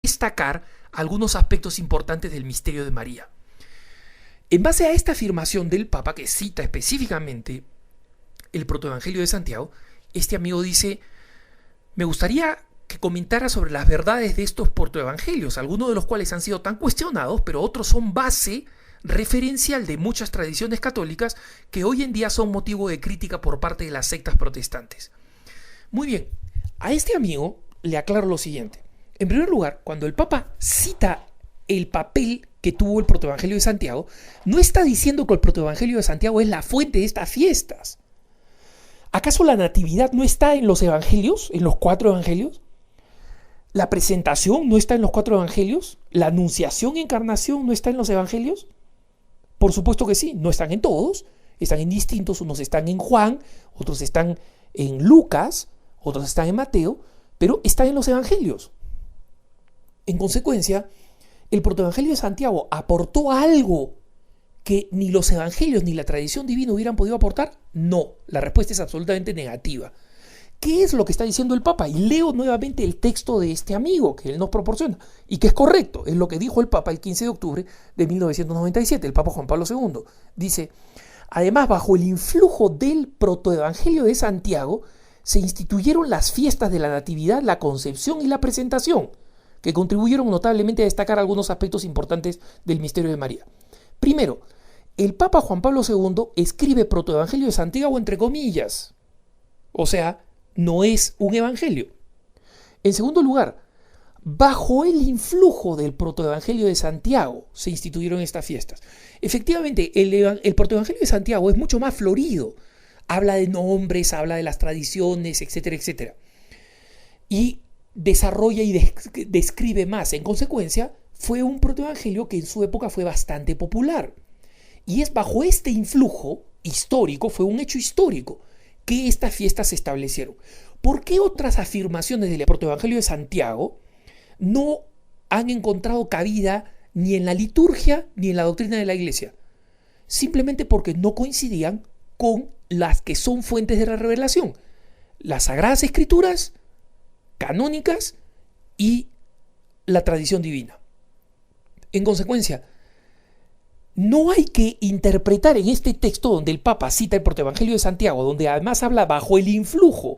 destacar algunos aspectos importantes del misterio de María. En base a esta afirmación del Papa, que cita específicamente el protoevangelio de Santiago, este amigo dice: me gustaría que comentara sobre las verdades de estos protoevangelios, algunos de los cuales han sido tan cuestionados, pero otros son base referencial de muchas tradiciones católicas que hoy en día son motivo de crítica por parte de las sectas protestantes. Muy bien, a este amigo le aclaro lo siguiente. En primer lugar, cuando el Papa cita el papel que tuvo el protoevangelio de Santiago, no está diciendo que el protoevangelio de Santiago es la fuente de estas fiestas. ¿Acaso la natividad no está en los evangelios, en los 4 evangelios? ¿La presentación no está en los 4 evangelios? ¿La anunciación y encarnación no está en los evangelios? Por supuesto que sí, no están en todos, están en distintos, unos están en Juan, otros están en Lucas, otros están en Mateo, pero están en los evangelios. En consecuencia, el protoevangelio de Santiago aportó algo que ni los evangelios ni la tradición divina hubieran podido aportar. No, la respuesta es absolutamente negativa. ¿Qué es lo que está diciendo el Papa? Y leo nuevamente el texto de este amigo que él nos proporciona y que es correcto, es lo que dijo el Papa el 15 de octubre de 1997, el Papa Juan Pablo II. Dice: además, bajo el influjo del protoevangelio de Santiago, se instituyeron las fiestas de la Natividad, la Concepción y la Presentación, que contribuyeron notablemente a destacar algunos aspectos importantes del misterio de María. Primero, el Papa Juan Pablo II escribe protoevangelio de Santiago entre comillas, o sea, no es un evangelio. En segundo lugar, bajo el influjo del protoevangelio de Santiago se instituyeron estas fiestas. Efectivamente, el protoevangelio de Santiago es mucho más florido. Habla de nombres, habla de las tradiciones, etcétera, etcétera. Y desarrolla y describe más. En consecuencia, fue un protoevangelio que en su época fue bastante popular. Y es bajo este influjo histórico, fue un hecho histórico, que estas fiestas se establecieron. ¿Por qué otras afirmaciones del protoevangelio de Santiago no han encontrado cabida ni en la liturgia ni en la doctrina de la Iglesia? Simplemente porque no coincidían con las que son fuentes de la revelación, las Sagradas Escrituras canónicas y la tradición divina. En consecuencia, no hay que interpretar en este texto donde el Papa cita el protoevangelio de Santiago, donde además habla bajo el influjo,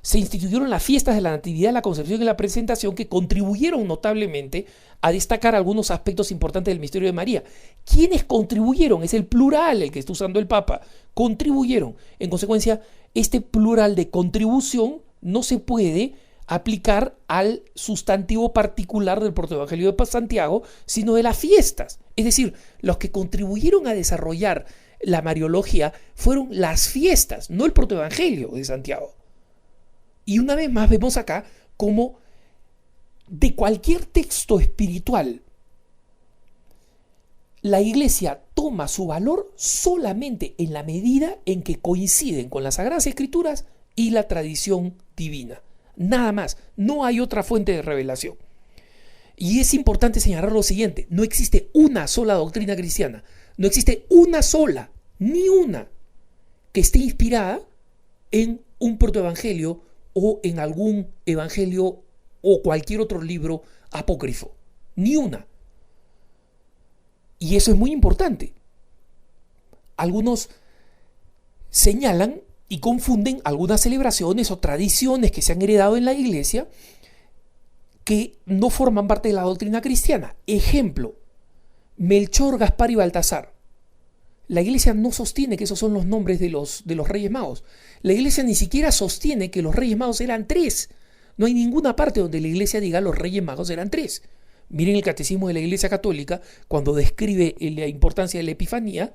se instituyeron las fiestas de la Natividad, la Concepción y la Presentación, que contribuyeron notablemente a destacar algunos aspectos importantes del misterio de María. ¿Quiénes contribuyeron? Es el plural el que está usando el Papa. Contribuyeron. En consecuencia, este plural de contribución no se puede aplicar al sustantivo particular del protoevangelio de Santiago, sino de las fiestas. Es decir, los que contribuyeron a desarrollar la Mariología fueron las fiestas, no el protoevangelio de Santiago. Y una vez más vemos acá cómo de cualquier texto espiritual la Iglesia toma su valor solamente en la medida en que coinciden con las Sagradas Escrituras y la tradición divina. Nada más, no hay otra fuente de revelación. Y es importante señalar lo siguiente: no existe una sola doctrina cristiana, no existe una sola, ni una, que esté inspirada en un protoevangelio o en algún evangelio o cualquier otro libro apócrifo. Ni una. Y eso es muy importante. Algunos señalan y confunden algunas celebraciones o tradiciones que se han heredado en la Iglesia que no forman parte de la doctrina cristiana. Ejemplo, Melchor, Gaspar y Baltasar. La Iglesia no sostiene que esos son los nombres de los Reyes Magos. La Iglesia ni siquiera sostiene que los Reyes Magos eran 3. No hay ninguna parte donde la Iglesia diga los Reyes Magos eran 3. Miren el Catecismo de la Iglesia Católica cuando describe la importancia de la Epifanía.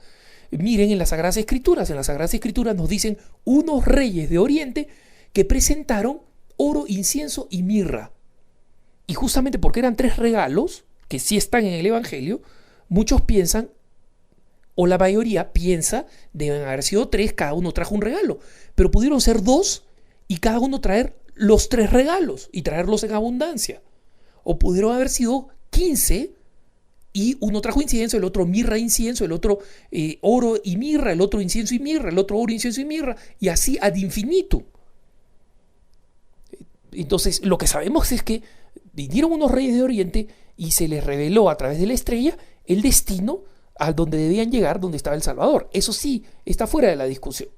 Miren en las Sagradas Escrituras. En las Sagradas Escrituras nos dicen unos reyes de Oriente que presentaron oro, incienso y mirra. Y justamente porque eran 3 regalos, que sí están en el Evangelio, muchos piensan, o la mayoría piensa, deben haber sido 3, cada uno trajo un regalo. Pero pudieron ser 2 y cada uno traer los 3 regalos y traerlos en abundancia. O pudieron haber sido 15 y uno trajo incienso, el otro mirra e incienso, el otro oro y mirra, el otro incienso y mirra, el otro oro, incienso y mirra, y así ad infinitum. Entonces, lo que sabemos es que Vinieron unos reyes de Oriente y se les reveló a través de la estrella el destino a donde debían llegar, donde estaba el Salvador. Eso sí, está fuera de la discusión.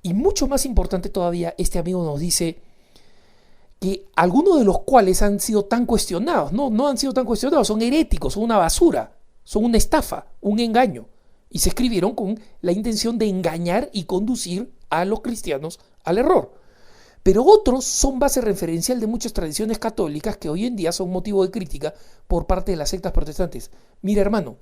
Y mucho más importante todavía, este amigo nos dice que algunos de los cuales han sido tan cuestionados, no han sido tan cuestionados, son heréticos, son una basura, son una estafa, un engaño. Y se escribieron con la intención de engañar y conducir a los cristianos al error. Pero otros son base referencial de muchas tradiciones católicas que hoy en día son motivo de crítica por parte de las sectas protestantes. Mira, hermano,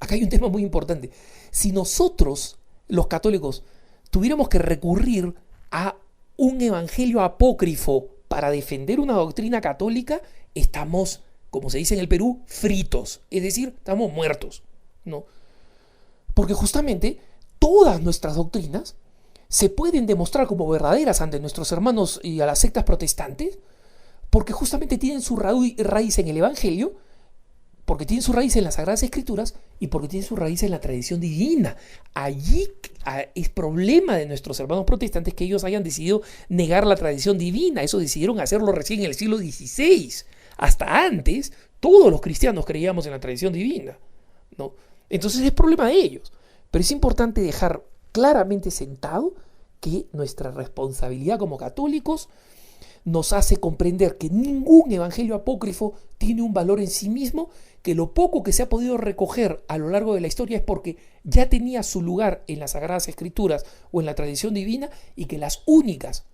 acá hay un tema muy importante. Si nosotros, los católicos, tuviéramos que recurrir a un evangelio apócrifo para defender una doctrina católica, estamos, como se dice en el Perú, fritos. Es decir, estamos muertos, ¿no? Porque justamente todas nuestras doctrinas se pueden demostrar como verdaderas ante nuestros hermanos y a las sectas protestantes, porque justamente tienen su raíz en el Evangelio, porque tienen su raíz en las Sagradas Escrituras y porque tienen su raíz en la tradición divina. Allí es problema de nuestros hermanos protestantes que ellos hayan decidido negar la tradición divina. Eso decidieron hacerlo recién en el siglo XVI. Hasta antes, todos los cristianos creíamos en la tradición divina, ¿no? Entonces es problema de ellos. Pero es importante dejar claramente sentado que nuestra responsabilidad como católicos nos hace comprender que ningún evangelio apócrifo tiene un valor en sí mismo, que lo poco que se ha podido recoger a lo largo de la historia es porque ya tenía su lugar en las Sagradas Escrituras o en la tradición divina, y que las únicas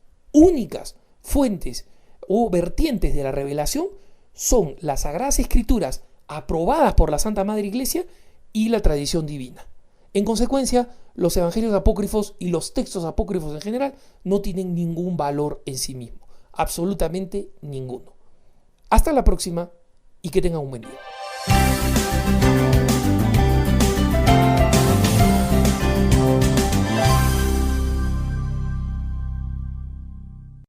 fuentes o vertientes de la revelación son las Sagradas Escrituras aprobadas por la Santa Madre Iglesia y la tradición divina. En consecuencia, los evangelios apócrifos y los textos apócrifos en general no tienen ningún valor en sí mismo, absolutamente ninguno. Hasta la próxima y que tengan un buen día.